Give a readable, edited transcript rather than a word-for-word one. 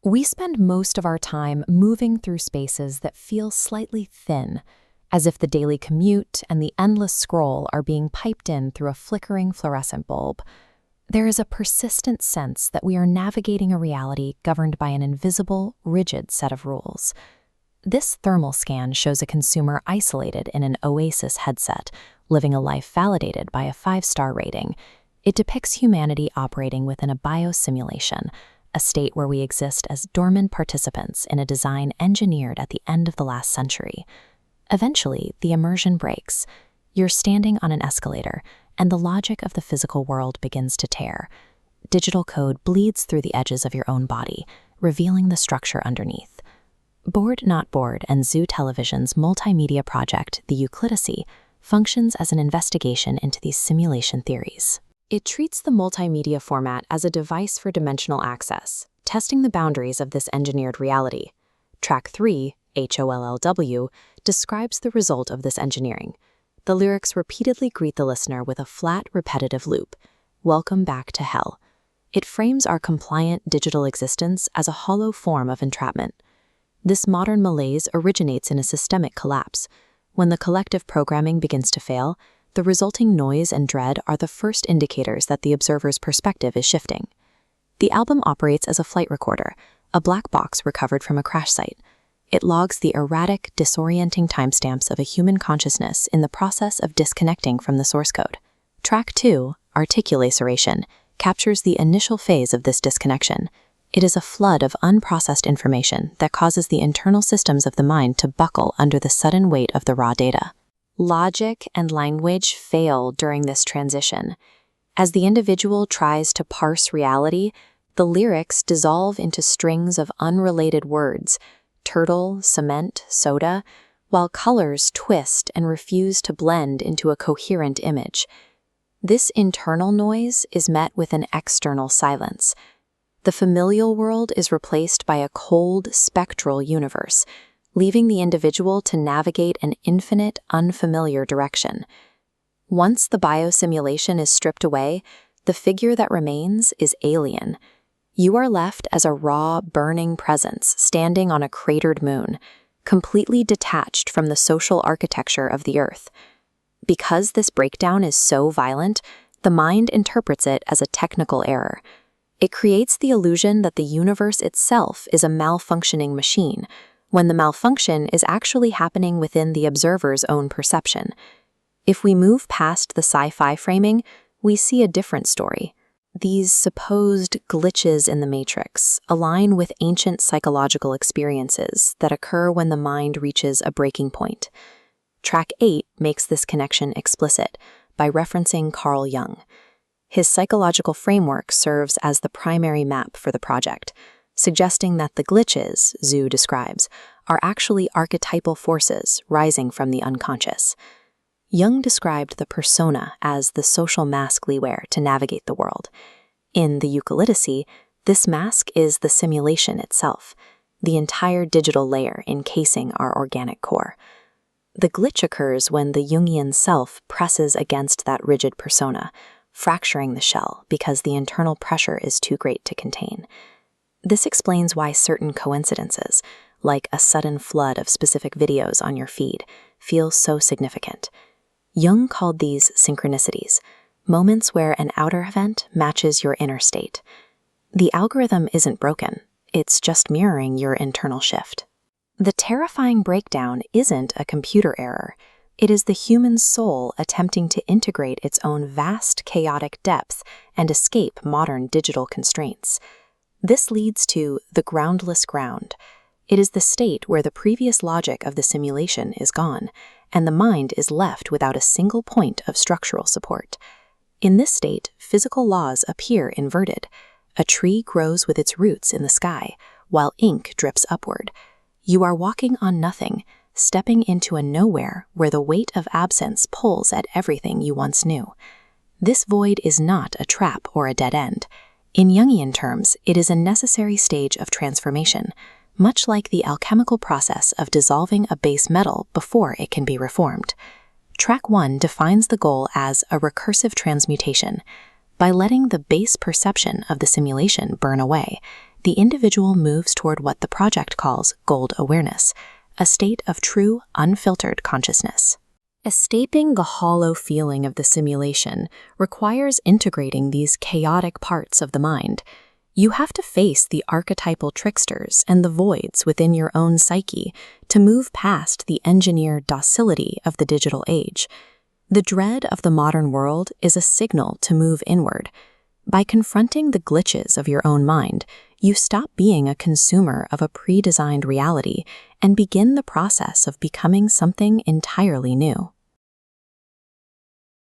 We spend most of our time moving through spaces that feel slightly thin, as if the daily commute and the endless scroll are being piped in through a flickering fluorescent bulb. There is a persistent sense that we are navigating a reality governed by an invisible, rigid set of rules. This thermal scan shows a consumer isolated in an Oasis headset, living a life validated by a 5-star rating. It depicts humanity operating within a biosimulation, a state where we exist as dormant participants in a design engineered at the end of the last century. Eventually, the immersion breaks. You're standing on an escalator, and the logic of the physical world begins to tear. Digital code bleeds through the edges of your own body, revealing the structure underneath. Bored Not Bored and Zoo Television's multimedia project, the Euclidicy, functions as an investigation into these simulation theories. It treats the multimedia format as a device for dimensional access, testing the boundaries of this engineered reality. Track 3, HOLLW, describes the result of this engineering. The lyrics repeatedly greet the listener with a flat, repetitive loop. Welcome back to hell. It frames our compliant digital existence as a hollow form of entrapment. This modern malaise originates in a systemic collapse. When the collective programming begins to fail, the resulting noise and dread are the first indicators that the observer's perspective is shifting. The album operates as a flight recorder, a black box recovered from a crash site. It logs the erratic, disorienting timestamps of a human consciousness in the process of disconnecting from the source code. Track 2, Articulaceration, captures the initial phase of this disconnection. It is a flood of unprocessed information that causes the internal systems of the mind to buckle under the sudden weight of the raw data. Logic and language fail during this transition. As the individual tries to parse reality, the lyrics dissolve into strings of unrelated words, turtle, cement, soda, while colors twist and refuse to blend into a coherent image. This internal noise is met with an external silence. The familial world is replaced by a cold, spectral universe, leaving the individual to navigate an infinite, unfamiliar direction. Once the biosimulation is stripped away, the figure that remains is alien. You are left as a raw, burning presence standing on a cratered moon, completely detached from the social architecture of the Earth. Because this breakdown is so violent, the mind interprets it as a technical error. It creates the illusion that the universe itself is a malfunctioning machine, when the malfunction is actually happening within the observer's own perception. If we move past the sci-fi framing, we see a different story. These supposed glitches in the matrix align with ancient psychological experiences that occur when the mind reaches a breaking point. Track 8 makes this connection explicit by referencing Carl Jung. His psychological framework serves as the primary map for the project, suggesting that the glitches Zoo describes are actually archetypal forces rising from the unconscious. Jung described the persona as the social mask we wear to navigate the world. In the Euclidicy, this mask is the simulation itself, the entire digital layer encasing our organic core. The glitch occurs when the Jungian self presses against that rigid persona, fracturing the shell because the internal pressure is too great to contain. This explains why certain coincidences, like a sudden flood of specific videos on your feed, feel so significant. Jung called these synchronicities, moments where an outer event matches your inner state. The algorithm isn't broken, it's just mirroring your internal shift. The terrifying breakdown isn't a computer error. It is the human soul attempting to integrate its own vast, chaotic depth and escape modern digital constraints. This leads to the groundless ground. It is the state where the previous logic of the simulation is gone, and the mind is left without a single point of structural support. In this state, physical laws appear inverted. A tree grows with its roots in the sky, while ink drips upward. You are walking on nothing, stepping into a nowhere where the weight of absence pulls at everything you once knew. This void is not a trap or a dead end. In Jungian terms, it is a necessary stage of transformation, much like the alchemical process of dissolving a base metal before it can be reformed. Track 1 defines the goal as a recursive transmutation. By letting the base perception of the simulation burn away, the individual moves toward what the project calls gold awareness, a state of true, unfiltered consciousness. Escaping the hollow feeling of the simulation requires integrating these chaotic parts of the mind. You have to face the archetypal tricksters and the voids within your own psyche to move past the engineered docility of the digital age. The dread of the modern world is a signal to move inward. By confronting the glitches of your own mind, you stop being a consumer of a pre-designed reality and begin the process of becoming something entirely new.